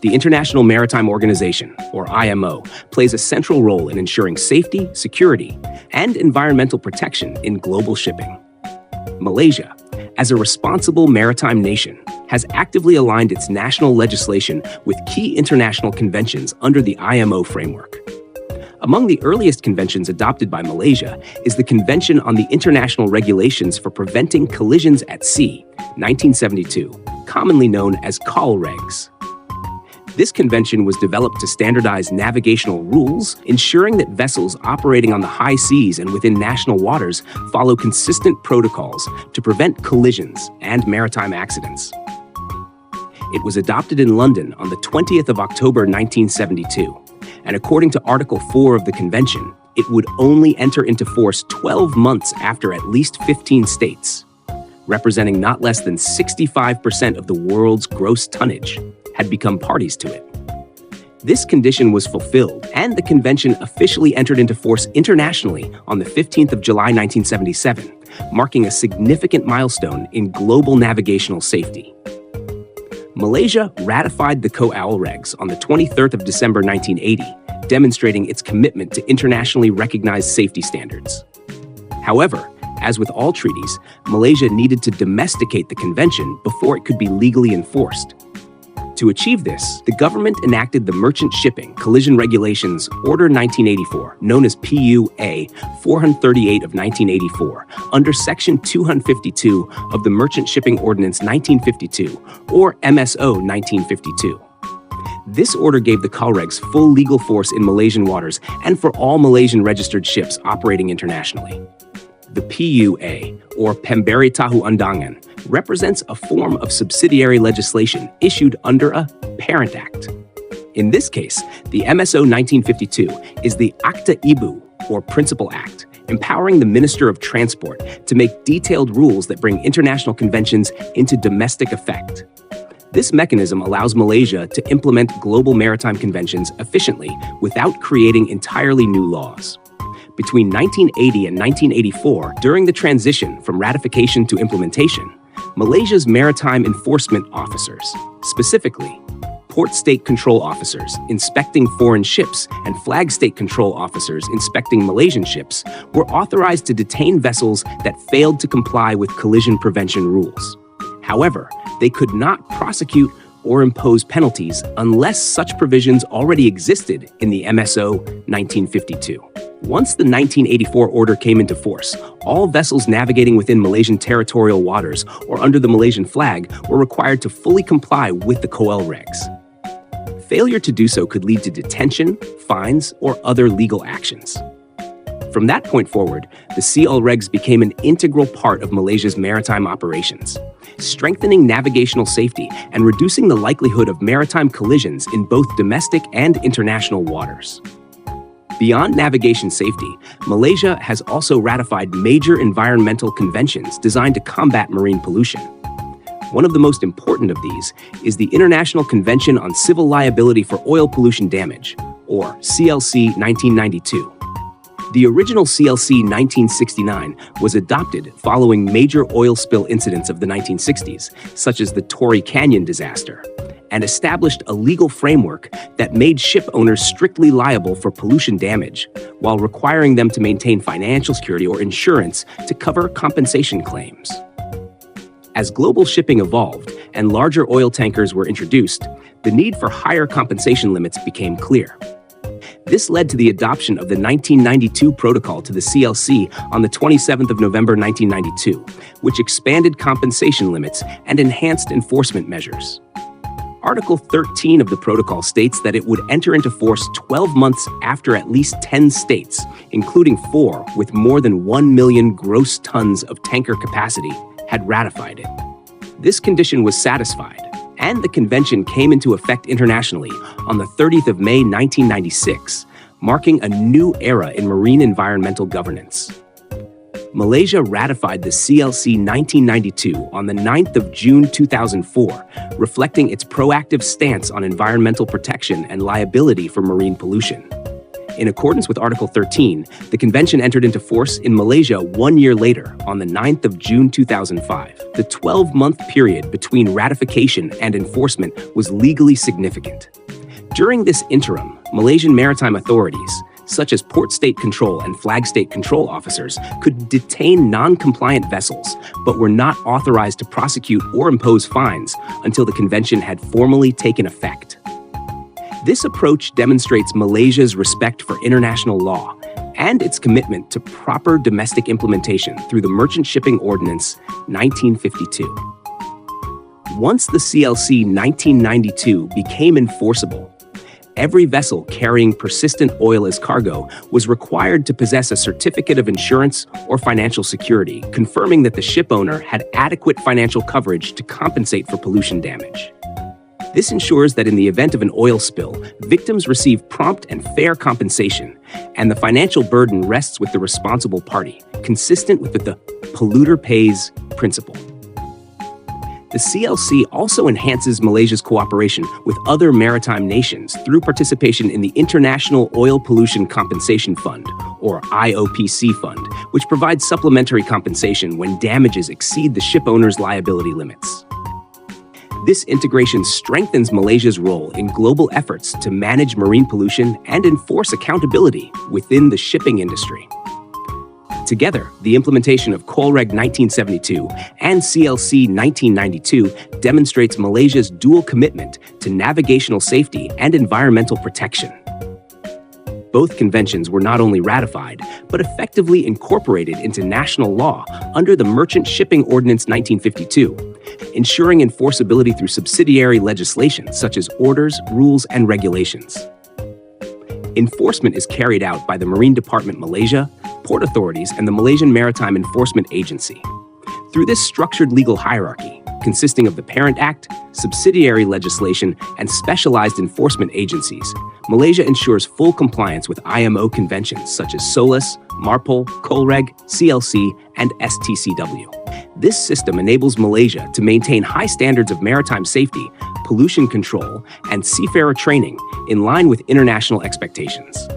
The International Maritime Organization, or IMO, plays a central role in ensuring safety, security, and environmental protection in global shipping. Malaysia, as a responsible maritime nation, has actively aligned its national legislation with key international conventions under the IMO framework. Among the earliest conventions adopted by Malaysia is the Convention on the International Regulations for Preventing Collisions at Sea, 1972, commonly known as COL Regs. This convention was developed to standardize navigational rules, ensuring that vessels operating on the high seas and within national waters follow consistent protocols to prevent collisions and maritime accidents. It was adopted in London on the 20th of October 1972, and according to Article 4 of the convention, it would only enter into force 12 months after at least 15 states, representing not less than 65% of the world's gross tonnage, had become parties to it. This condition was fulfilled, and the convention officially entered into force internationally on the 15th of July 1977, marking a significant milestone in global navigational safety. Malaysia ratified the COL Regs on the 23rd of December 1980, demonstrating its commitment to internationally recognized safety standards. However, as with all treaties, Malaysia needed to domesticate the convention before it could be legally enforced. To achieve this, the government enacted the Merchant Shipping Collision Regulations Order 1984, known as PUA 438 of 1984, under Section 252 of the Merchant Shipping Ordinance 1952, or MSO 1952. This order gave the COL Regs full legal force in Malaysian waters and for all Malaysian registered ships operating internationally. The PUA, or Pemberitahu Undangan, represents a form of subsidiary legislation issued under a parent act. In this case, the MSO 1952 is the Akta Ibu, or Principal Act, empowering the Minister of Transport to make detailed rules that bring international conventions into domestic effect. This mechanism allows Malaysia to implement global maritime conventions efficiently without creating entirely new laws. Between 1980 and 1984, during the transition from ratification to implementation, Malaysia's maritime enforcement officers, specifically port state control officers inspecting foreign ships and flag state control officers inspecting Malaysian ships, were authorized to detain vessels that failed to comply with collision prevention rules. However, they could not prosecute or impose penalties unless such provisions already existed in the MSO 1952. Once the 1984 order came into force, all vessels navigating within Malaysian territorial waters or under the Malaysian flag were required to fully comply with the COL Regs. Failure to do so could lead to detention, fines, or other legal actions. From that point forward, the COL Regs became an integral part of Malaysia's maritime operations, strengthening navigational safety and reducing the likelihood of maritime collisions in both domestic and international waters. Beyond navigation safety, Malaysia has also ratified major environmental conventions designed to combat marine pollution. One of the most important of these is the International Convention on Civil Liability for Oil Pollution Damage, or CLC 1992. The original CLC 1969 was adopted following major oil spill incidents of the 1960s, such as the Torrey Canyon disaster, and established a legal framework that made ship owners strictly liable for pollution damage, while requiring them to maintain financial security or insurance to cover compensation claims. As global shipping evolved and larger oil tankers were introduced, the need for higher compensation limits became clear. This led to the adoption of the 1992 protocol to the CLC on the 27th of November 1992, which expanded compensation limits and enhanced enforcement measures. Article 13 of the protocol states that it would enter into force 12 months after at least 10 states, including 4 with more than 1 million gross tons of tanker capacity, had ratified it. This condition was satisfied, and the convention came into effect internationally on the 30th of May 1996, marking a new era in marine environmental governance. Malaysia ratified the CLC 1992 on the 9th of June 2004, reflecting its proactive stance on environmental protection and liability for marine pollution. In accordance with Article 13, the convention entered into force in Malaysia 1 year later, on the 9th of June 2005. The 12-month period between ratification and enforcement was legally significant. During this interim, Malaysian maritime authorities, such as port state control and flag state control officers, could detain non-compliant vessels, but were not authorized to prosecute or impose fines until the convention had formally taken effect. This approach demonstrates Malaysia's respect for international law and its commitment to proper domestic implementation through the Merchant Shipping Ordinance 1952. Once the CLC 1992 became enforceable, every vessel carrying persistent oil as cargo was required to possess a certificate of insurance or financial security, confirming that the ship owner had adequate financial coverage to compensate for pollution damage. This ensures that in the event of an oil spill, victims receive prompt and fair compensation, and the financial burden rests with the responsible party, consistent with the polluter pays principle. The CLC also enhances Malaysia's cooperation with other maritime nations through participation in the International Oil Pollution Compensation Fund, or IOPC Fund, which provides supplementary compensation when damages exceed the ship owner's liability limits. This integration strengthens Malaysia's role in global efforts to manage marine pollution and enforce accountability within the shipping industry. Together, the implementation of COLREG 1972 and CLC 1992 demonstrates Malaysia's dual commitment to navigational safety and environmental protection. Both conventions were not only ratified, but effectively incorporated into national law under the Merchant Shipping Ordinance 1952, ensuring enforceability through subsidiary legislation such as orders, rules, and regulations. Enforcement is carried out by the Marine Department Malaysia, port authorities, and the Malaysian Maritime Enforcement Agency. Through this structured legal hierarchy, consisting of the Parent Act, subsidiary legislation, and specialized enforcement agencies, Malaysia ensures full compliance with IMO conventions such as SOLAS, MARPOL, COLREG, CLC, and STCW. This system enables Malaysia to maintain high standards of maritime safety, pollution control, and seafarer training in line with international expectations.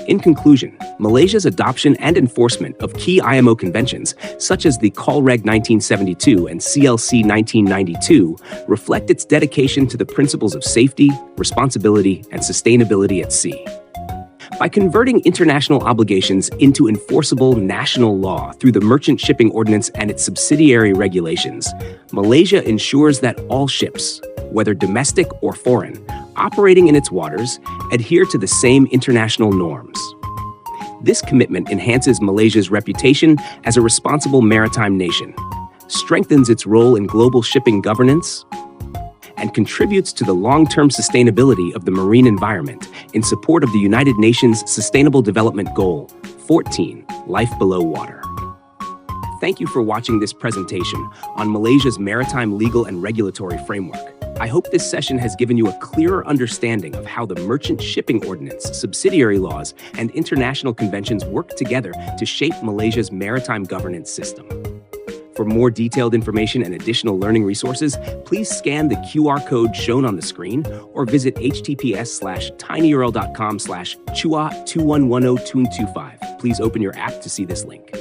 In conclusion, Malaysia's adoption and enforcement of key IMO conventions, such as the COLREG 1972 and CLC 1992, reflect its dedication to the principles of safety, responsibility, and sustainability at sea. By converting international obligations into enforceable national law through the Merchant Shipping Ordinance and its subsidiary regulations, Malaysia ensures that all ships, whether domestic or foreign, operating in its waters, adhere to the same international norms. This commitment enhances Malaysia's reputation as a responsible maritime nation, strengthens its role in global shipping governance, and contributes to the long-term sustainability of the marine environment in support of the United Nations Sustainable Development Goal 14, Life Below Water. Thank you for watching this presentation on Malaysia's maritime legal and regulatory framework. I hope this session has given you a clearer understanding of how the Merchant Shipping Ordinance, subsidiary laws, and international conventions work together to shape Malaysia's maritime governance system. For more detailed information and additional learning resources, please scan the QR code shown on the screen or visit https:/tinyurl.com/chua211025. Please open your app to see this link.